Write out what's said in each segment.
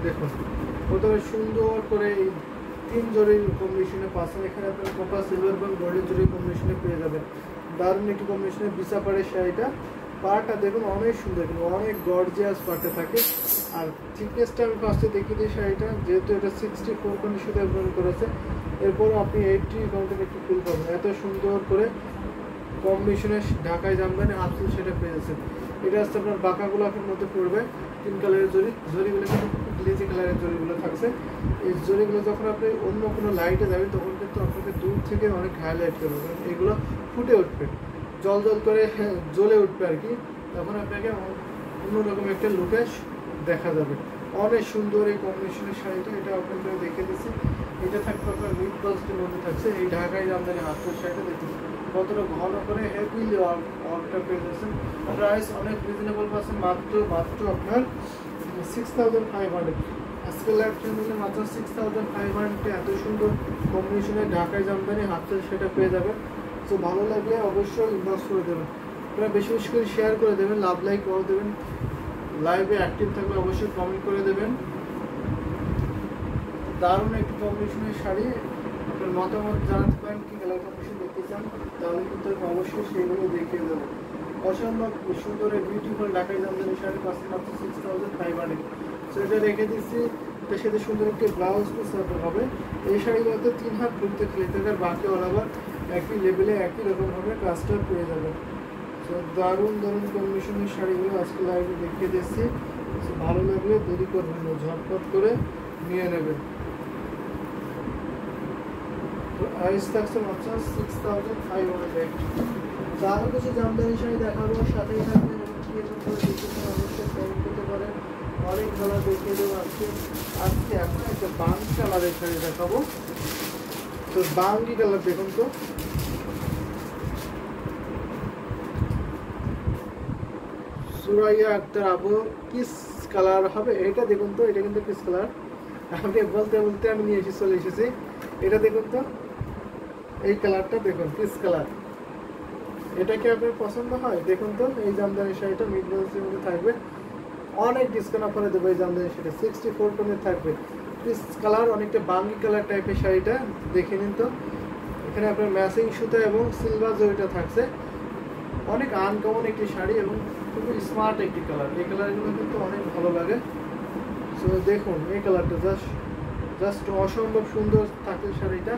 দেখুন প্রথমে সুন্দর করে এই 3 জরির কম্বিনেশনে পাচ্ছেন। এখানে আপনার কপার সিলভার এবং গোল্ডেন জরির কম্বিনেশনে পেয়ে যাবেন। দারুণ একটি কম্বিনেশনে বিছা পাড়ের শাড়িটা। পাড়টা দেখুন অনেক সুন্দর, কিন্তু অনেক গর্জিয়াস পাড়টা থাকে। আর থিকনেসটা আমি ফার্স্টে দেখিয়ে দিই শাড়িটা, যেহেতু এটা 64 কাউন্টের সাথে ব্যবহার করেছে, এরপর আপনি 80 কাউন্টের একটু ফিল পাবেন। এত সুন্দর করে কম্বিনেশনে ঢাকায় জামদানি আফসুল সেটা পেয়েছেন। এটা হচ্ছে আপনার বাঁকা গোলাপের মধ্যে পড়বে 3 কালারের জরিগুলো কিন্তু খুব গ্লেজি কালারের জরিগুলো থাকছে। এই জরিগুলো যখন আপনি অন্য কোনো লাইটে যাবেন তখন কিন্তু আপনাকে দূর থেকে অনেক হাইলাইট করবে, এগুলো ফুটে উঠবে, জল জল করে জ্বলে উঠবে আর কি। তখন আপনাকে অন্যরকম একটা লুকে দেখা যাবে। অনেক সুন্দর এই কম্বিনেশনের শাড়িটা, এটা আপনাকে দেখে দিচ্ছি। এটা থাকবে আপনার মিড বাস্টের মধ্যে থাকছে এই ঢাকাই জামদানি হাতের শাড়িটা। দেখুন কতটা ঘন করে হেভিলি ওয়ার্কটা পেয়ে যাচ্ছেন। প্রাইস অনেক রিজনেবল পাচ্ছেন, মাত্র আপনার 6500। আজকের লাইভ ট্রেন্ডে মাত্র 6500 এত সুন্দর কম্বিনেশনে ঢাকাই জামদানি হাতের সেটা পেয়ে যাবেন। তো ভালো লাগলে অবশ্যই ইনবক্স করে দেবেন, আপনারা বেশি বেশি করে শেয়ার করে দেবেন, লাভ লাইক করে দেবেন, লাইভে অ্যাক্টিভ থাকলে অবশ্যই কমেন্ট করে দেবেন। দারুণ একটি কম্বিনেশনের শাড়ি, আপনার মতামত জানাতে পারেন কি কালার কম্বিনেশন দেখতে চান, তাহলে কিন্তু অবশ্যই সেইগুলো দেখিয়ে দেবো। অসম্ভব সুন্দর বিউটিফুল ঢাকাই জামদানি শাড়ি পাচ্ছেন মাত্র 6500। সো এটা রেখে দিচ্ছি, এটার সাথে সুন্দর একটি ব্লাউজ পিস হবে। এই শাড়িগুলোতে 3 হাত ঘুরতে খেলতে আর বাকি অল ওভার একই লেভেলে একই রকমভাবে কাজটা পেয়ে যাবেন। সো দারুণ কম্বিনেশনের শাড়িগুলো আজকে লাইভে দেখিয়ে দিচ্ছি। ভালো লাগলে দেরি করবেন না, ঝটপট করে নিয়ে নেবেন। তো প্রাইস থাকছে মাত্র 6500। আরও কিছু জামদানি শাড়ি দেখাবো, সাথেই থাকবেন এবং কি অবশ্যই কমেন্ট করতে পারেন। অনেক কালার দেখিয়ে দেবো আজকে আমরা একটা বাঙ্গি কালারের শাড়ি দেখাবো। তো বাঙ্গি কালার দেখুন তো, সুরাইয়া আক্তার আবু কিস কালার হবে এটা। দেখুন তো এটা কিন্তু কিস কালার, আপনি বলতে বলতে আমি নিয়ে চলে এসেছি। এটা দেখুন তো, এই কালারটা দেখুন কিস কালার। এটা কি আপনার পছন্দ হয়? দেখুন তো এই জামদানি শাড়িটা মিড বাজেটের মধ্যে থাকবে, অনেক ডিসকাউন্ট অফারে দেবো। এই জামদানি শাড়িটা 64 টোনের থাকবে, কিস কালার, অনেকটা বাঙ্গি কালার টাইপের শাড়িটা। দেখে নিন তো, এখানে আপনার ম্যাচিং সুতা এবং সিলভার জরিটা থাকছে। অনেক আনকমন একটি শাড়ি এবং খুবই স্মার্ট একটি কালার। এই কালারগুলো কিন্তু অনেক ভালো লাগে। সো দেখুন এই কালারটা জাস্ট অসম্ভব সুন্দর থাকে শাড়িটা,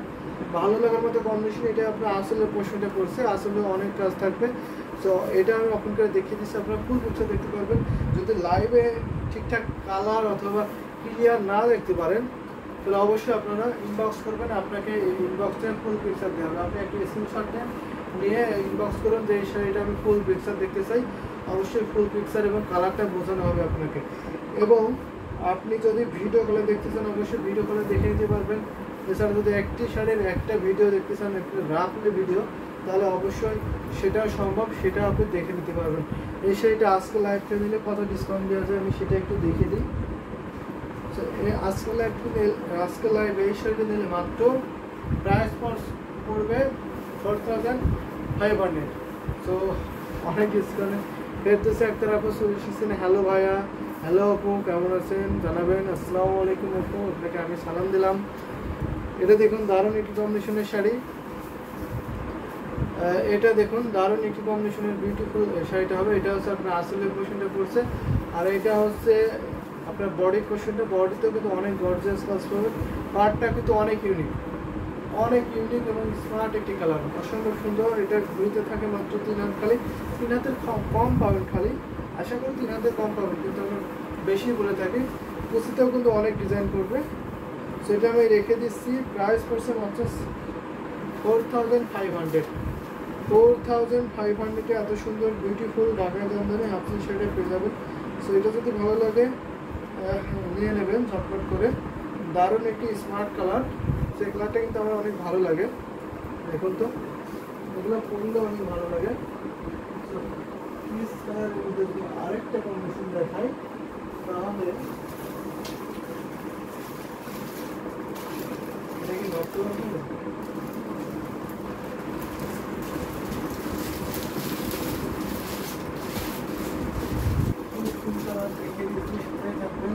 ভালো লাগার মতো কম্বিনেশন। এটা আপনার আসলের পোর্শনটা পড়ছে, আসলে অনেক কাজ থাকবে। সো এটা আমি আপনাকে দেখিয়ে দিচ্ছি, আপনারা ফুল পিকচার দেখতে পারবেন। যদি লাইভে ঠিকঠাক কালার অথবা ক্লিয়ার না দেখতে পারেন তাহলে অবশ্যই আপনারা ইনবক্স করবেন, আপনাকে ইনবক্সে ফুল পিকচার দেওয়া হবে। আপনি স্ক্রিনশট নেন, নিয়ে ইনবক্স করুন যে এই শাড়িটা আমি ফুল পিকচার দেখতে চাই। অবশ্যই ফুল পিকচার এবং কালারটা বোঝানো হবে আপনাকে। এবং আপনি যদি ভিডিও কলে দেখতে চান অবশ্যই ভিডিও কলে দেখে নিতে পারবেন। এছাড়া যদি একটি শাড়ির একটা ভিডিও দেখতে চান, একটু রাফলি ভিডিও, তাহলে অবশ্যই সেটাও সম্ভব, সেটা আপনি দেখে নিতে পারবেন। এই শাড়িটা আজকে লাইভটা নিলে কত ডিসকাউন্ট দেওয়া যায় আমি সেটা একটু দেখিয়ে দিই। আজকে লাইভ এই শাড়িটা নিলে মাত্র প্রাইস পড়বে 4500। সো অনেক ডিসকাউন্ট ফেরতেছে একটা আপু সলিউশন। হ্যালো ভাইয়া, হ্যালো আপু, কেমন আছেন জানাবেন। আসসালামু আলাইকুম আপু, আপনাকে আমি সালাম দিলাম। এটা দেখুন দারুণ একটি কম্বিনেশনের শাড়ি, এটা দেখুন দারুণ একটি কম্বিনেশনের বিউটিফুল শাড়িটা হবে। এটা হচ্ছে আপনার আসলের পোর্শনটা পড়ছে, আর এটা হচ্ছে আপনার বডি পোর্শনটা। বডিতেও কিন্তু অনেক গর্জিয়াস কাজ করবে, পার্টটা কিন্তু অনেক ইউনিক এবং স্মার্ট একটি কালার, অসম্ভব সুন্দর। এটা ঘুরিতে থাকে মাত্র 3 হাত, খালি 3 হাতের কম পাবেন, খালি আশা করি 3 হাতের কম পাবেন, কিন্তু আমরা বেশি বলে থাকি। কুচিতেও কিন্তু অনেক ডিজাইন করবে, সেটা আমি রেখে দিচ্ছি। প্রাইস পড়ছে মাত্র 4500। 4500 এত সুন্দর বিউটিফুল ঢাকাই জামদানি আপনি সেটা পেয়ে যাবেন। সো এটা যদি ভালো লাগে নিয়ে নেবেন ঝটপট করে। দারুণ একটি স্মার্ট কালার, সেই কালারটা কিন্তু আমার অনেক ভালো লাগে। দেখুন তো এগুলো পরলে অনেক ভালো লাগে। আরেকটা কম্বিনেশন দেখাই, তাহলে এটা কি নতুন দেখে দিচ্ছি, সেটাই থাকবেন।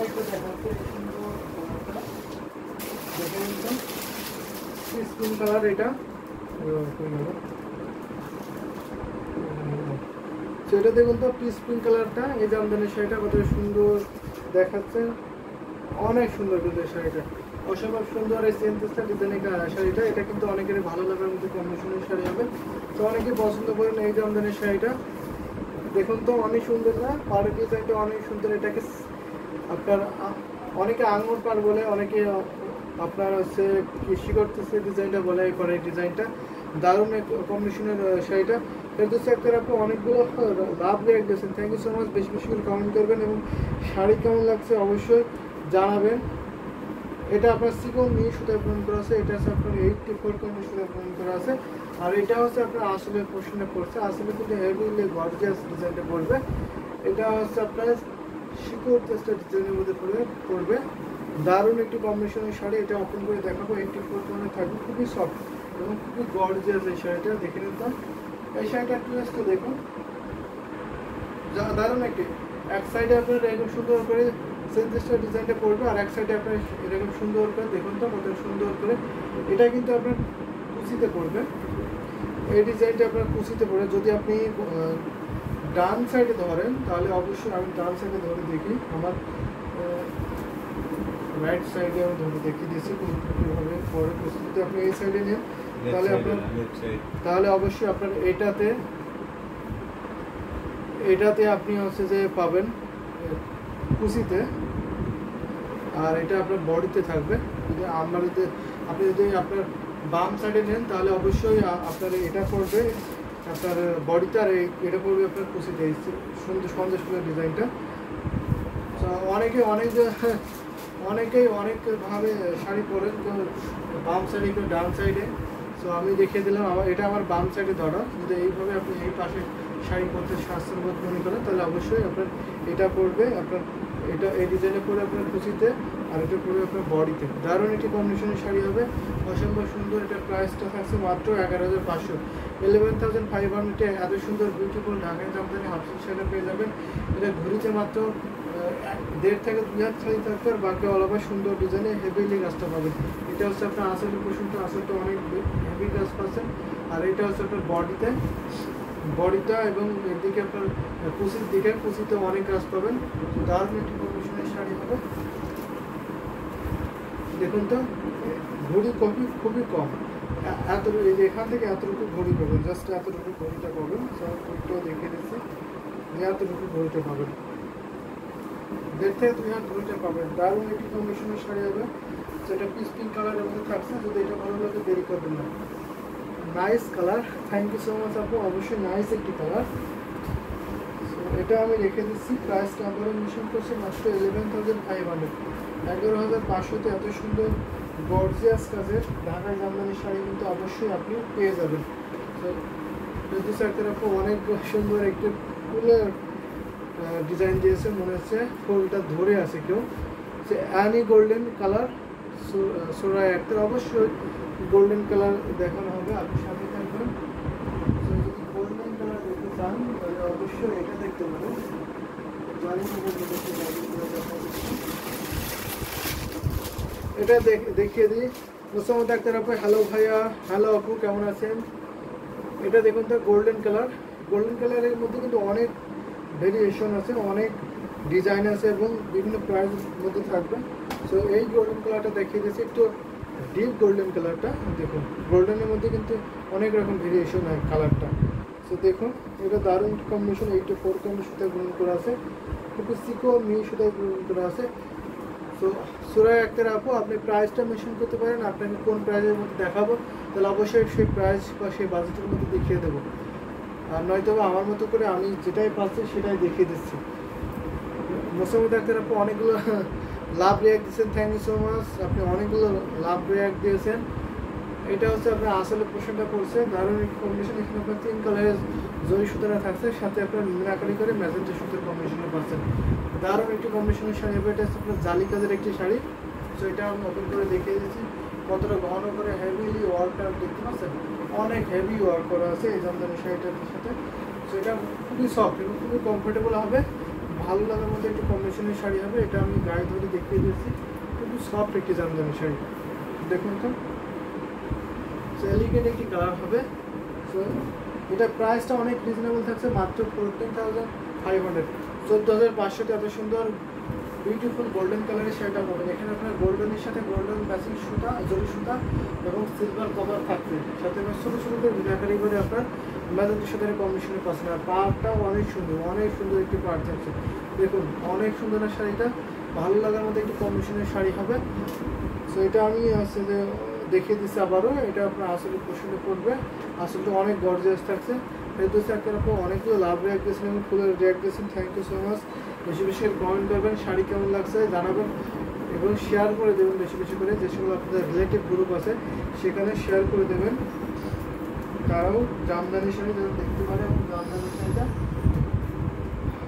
একটা দেখাচ্ছে সুন্দর কালারটা, দেখে নিন স্কিন কালার এটা। সেটা দেখুন তো পিস পিঙ্ক কালারটা, এই জামদানির শাড়িটা কত সুন্দর দেখাচ্ছে, অনেক সুন্দর কিন্তু এই শাড়িটা, অসম্ভব সুন্দর। এই সেন্টেসটা ডিজাইনের শাড়িটা, এটা কিন্তু অনেকেরই ভালো লাগার মধ্যে কম্বিনেশনের শাড়ি হবে, তো অনেকে পছন্দ করেন এই জামদানির শাড়িটা। দেখুন তো অনেক সুন্দর না, পাড়ের ডিজাইনটা অনেক সুন্দর। এটাকে আপনার অনেকে আঙুর পাড় বলে, অনেকে আপনার হচ্ছে কৃষি করতেছে ডিজাইনটা বলে, এই পাড়ের ডিজাইনটা দারুণ কম্বিনেশনের শাড়িটা। ফেরদৌস আক্তার আপনি অনেকগুলো লাভ রেট দিয়েছেন, থ্যাংক ইউ সো মাচ। বেশি বেশি করে কমেন্ট করবেন এবং শাড়ি কেমন লাগছে অবশ্যই জানাবেন। এটা আপনার সিকন নিয়ে সুতায় পূরণ করা আছে, এটা হচ্ছে আপনার 84 কন্ডি সুতায় পূরণ করা আছে, আর এটা হচ্ছে আপনার আসলে পোর্শনে পড়ছে, আসলে কিন্তু হেভিলি গর্জিয়াস ডিজাইনটা পড়বে। এটা হচ্ছে আপনার শিকড় টেস্টার ডিজাইনের মধ্যে পড়বে, দারুণ একটি কম্বিনেশনের শাড়ি। এটা ওপেন করে দেখাবো, 84 কন্ডি থাকবে, খুবই সফট এবং খুবই গর্জিয়াস এই শাড়িটা, দেখে নিতাম। এই শাড়িটা একটু জাস্ট দেখুন, দারুণ একটি। এক সাইডে আপনার এরকম সুন্দর করে সেন্সেসটার ডিজাইনটা পড়বে, আর এক সাইডে আপনার এরকম সুন্দর করে দেখুন তো কত সুন্দর করে। এটা কিন্তু আপনার কুচিতে পড়বে, এই ডিজাইনটা আপনার কুচিতে পড়বে। যদি আপনি ডান সাইডে ধরেন তাহলে অবশ্যই, আমি ডান সাইডে ধরে দেখি, আমার রাইট সাইডে আমি ধরে দেখিয়ে দিয়েছি কীভাবে পরে কুচি। যদি আপনি এই সাইডে নেন তাহলে আপনার, তাহলে অবশ্যই আপনার এটাতে আপনি হচ্ছে যে পাবেন কুচিতে, আর এটা আপনার বডিতে থাকবে। যদি আপনি যদি আপনার বাম সাইডে নেন তাহলে অবশ্যই আপনার এটা পড়বে আপনার বডিতে, আর এটা পড়বে আপনার কুচিতে। সুন্দর সন্দেশ ফুলের ডিজাইনটা অনেকেই অনেকভাবে শাড়ি পরেন, কেউ বাম সাইডে কেউ ডান সাইডে। সো আমি দেখিয়ে দিলাম, এটা আমার বাম সাইডে ধরা। যদি এইভাবে আপনি এই পাশে শাড়ি পরতে স্বাস্থ্যবোধ মনে করেন তাহলে অবশ্যই আপনার এটা পড়বে, আপনার এটা এই ডিজাইনে পড়বে আপনার কুচিতে, আর এটা পড়বে আপনার বডিতে। দারুণ একটি কম্বিনেশনের শাড়ি হবে, অসম্ভব সুন্দর। এটা প্রাইসটা থাকছে মাত্র 11,500, 11,500। এত সুন্দর বিউটিফুল ঢাকায় জামদানি হাফসিল শাড়ি পেয়ে যাবেন। এটা ঘুরিতে মাত্র 1.5 থেকে 2 হাত শাড়ি থাকবে, আর বাকি অল ওভার সুন্দর ডিজাইনে হেভিলি কাজটা পাবেন। এটা হচ্ছে আপনার আসলের পোর্শনটা, আসলটা অনেক হেভি কাজ পাচ্ছেন, আর এটা হচ্ছে আপনার বডিটা এবং এদিকে আপনার কুচির দিকে, কুচিতে অনেক কাজ পাবেন। দারুণ একটি কম্বিনেশনের শাড়ি হবে। দেখুন তো ঘড়ি খুবই কম, এখান থেকে এতটুকু ঘড়ি পাবেন, জাস্ট এতটুকু ঘড়িটা পাবেন। ঘড়িটাও দেখিয়ে দিচ্ছি যে এতটুকু ঘড়িটা পাবেন, 1.5 থেকে 2 হাত ঘড়িটা পাবেন। দারুণ একটি কম্বিনেশনের শাড়ি হবে, যেটা পিস পিঙ্ক কালারের মধ্যে থাকছে। যদি এটা ভালো লাগে দেরি করবেন না। Nice colour, thank you so much আপু, অবশ্যই নাইস একটি কালার। এটা আমি রেখে দিচ্ছি, প্রাইসটা আবারও মেনশন করছি মাত্র 11,500, 11,500তে এত সুন্দর গর্জিয়াস কাজের ঢাকায় জামদানি শাড়ি কিন্তু অবশ্যই আপনি পেয়ে যাবেন। ফেরদৌস আক্তার আপু অনেক সুন্দর একটি ফুলের ডিজাইন দিয়েছে, মনে হচ্ছে ফুলটা ধরে আছে কেউ। সে অ্যানি গোল্ডেন কালার, সুরাই আক্তার অবশ্যই গোল্ডেন কালার দেখানো হবে, আপনি সাথে থাকবেন। যদি গোল্ডেন কালার দেখতে চান তাহলে অবশ্যই এটা দেখতে পারেন। এটা দেখিয়ে দিই। মোসাম্মদ আক্তার আপু, হ্যালো ভাইয়া, হ্যালো আপু, কেমন আছেন? এটা দেখুন তো গোল্ডেন কালারের মধ্যে কিন্তু অনেক ভেরিয়েশন আছে, অনেক ডিজাইন আছে এবং বিভিন্ন প্রাইসের মধ্যে থাকবে। সো এই গোল্ডেন কালারটা দেখিয়ে দিয়েছি, একটু ডিপ গোল্ডেন কালারটা দেখুন। গোল্ডেনের মধ্যে কিন্তু অনেক রকম ভেরিয়েশন হয় কালারটা। সো দেখুন এটা দারুণ কম্বিনেশন, 84 কন্ডি সুতায় গ্রহণ করা আছে, খুবই সিকো মিহি সুতায় গ্রহণ করা আছে। সো সুরাই আক্তার আপু, আপনি প্রাইসটা মেনশন করতে পারেন, আপনাকে কোন প্রাইসের মধ্যে দেখাবো, তাহলে অবশ্যই সেই প্রাইস বা সেই বাজেটের মধ্যে দেখিয়ে দেবো। আর নয়তো আমার মতো করে আমি যেটাই পাচ্ছি সেটাই দেখিয়ে দিচ্ছি। মোসাম্মদ আক্তার আপু অনেকগুলো লাভ রিয়াক্ট দিয়েছেন, থ্যাংক ইউ সো মাচ। আপনি অনেকগুলো লাভ রিয়াক্ট দিয়েছেন। এটা হচ্ছে আপনার আসলে পোর্শনটা পড়ছে, দারুণ একটি কম্বিনেশন। এখানে আপনার 3 কালারের জরি সুতারা থাকছে, সাথে আপনার মিনাকারি করে ম্যাজেন্টা সুতার কম্বিনেশনে পাচ্ছেন। দারুণ একটি কম্বিনেশনের শাড়ি হবে। এটা হচ্ছে আপনার জালি কাজের একটি শাড়ি। সো এটা আমি ওপেন করে দেখিয়ে দিচ্ছি কতটা ঘন করে হেভিলি ওয়ার্কটা দেখতে পাচ্ছেন, অনেক হেভি ওয়ার্ক করা আছে এই জামদানি শাড়িটার সাথে। সো এটা খুবই সফট এবং খুবই কমফোর্টেবল হবে, ভালো লাগার মতো একটু কম্বিনেশনের শাড়ি হবে। এটা আমি গায়ে ধরে দেখিয়ে দিয়েছি, খুব সফট একটি জামদানি শাড়ি। দেখুন তো এলিগেন্ট একটি কালার হবে। সো এটা প্রাইসটা অনেক রিজনেবল থাকছে, মাত্র 14,500, 14,500 এত সুন্দর বিউটিফুল গোল্ডেন কালারের শাড়িটা পাবেন। এখানে আপনার গোল্ডেনের সাথে গোল্ডেন ম্যাচিং সুতা, জরি সুতা এবং সিলভার কভার থাকছে, সাথে ছোটো ছোটো করে বিনাকারি করে আপনার মেজেন্টার সাথে কম্বিনেশনে পাচ্ছেন। আর পাড়টাও অনেক সুন্দর একটি পাড় থাকছে। দেখুন অনেক সুন্দর না শাড়িটা, ভালো লাগার মতো একটি কম্বিনেশনের শাড়ি হবে। সো এটা আমি হচ্ছে যে দেখিয়ে দিচ্ছি আবারও, এটা আপনার আসলে পছন্দ করবে। আসলে অনেক গর্জিয়াস থাকছে। এই তো একটা আপনি অনেকগুলো লাভ রিয়াক্ট দিয়েছেন এবং ফুলের রিয়াক্ট দিয়েছেন, থ্যাংক ইউ সো মাচ। বেশি বেশি কমেন্ট করবেন, শাড়ি কেমন লাগছে জানাবেন এবং শেয়ার করে দেবেন বেশি বেশি করে। যে সকল আপনাদের রিলেটিভ গ্রুপ আছে সেখানে শেয়ার করে দেবেন, তারাও জামদানি শাড়ি যেন দেখতে পারে এবং জামদানি শাড়িটা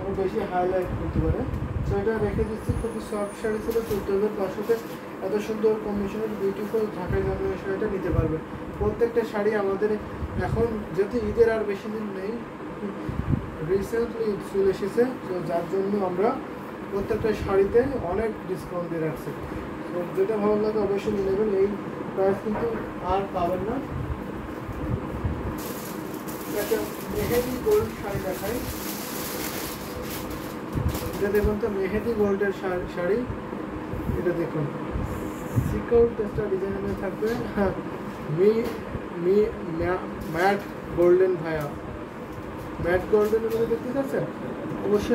আরও বেশি হাইলাইট করতে পারে। তো এটা রেখে দিচ্ছি, খুবই সফট শাড়ি ছিল, 14,500-তে এত সুন্দর কম্বিনেশনের বিউটিফুল ঢাকাই জামদানি শাড়িটা নিতে পারবে। প্রত্যেকটা শাড়ি আমাদের এখন যেহেতু ঈদের আর বেশি দিন নেই, রিসেন্টলি ঈদ চলে এসেছে, তো যার জন্য আমরা প্রত্যেকটা শাড়িতে অনেক ডিসকাউন্ট দিয়ে রাখছি। তো যেটা ভালো লাগে অবশ্যই নিয়ে নেবেন, এই প্রাইস কিন্তু আর পাবেন না। একটা মেহেদি গোল্ড শাড়ি দেখাই, এটা দেখুন তো মেহেদি গোল্ডের শাড়ি। এটা দেখুন সিকল টেস্টার ডিজাইনের থাকবে, ম্যাট গোল্ডেন ভাইয়া, ম্যাট গোল্ডেনের মধ্যে দেখতে পাচ্ছেন অবশ্যই।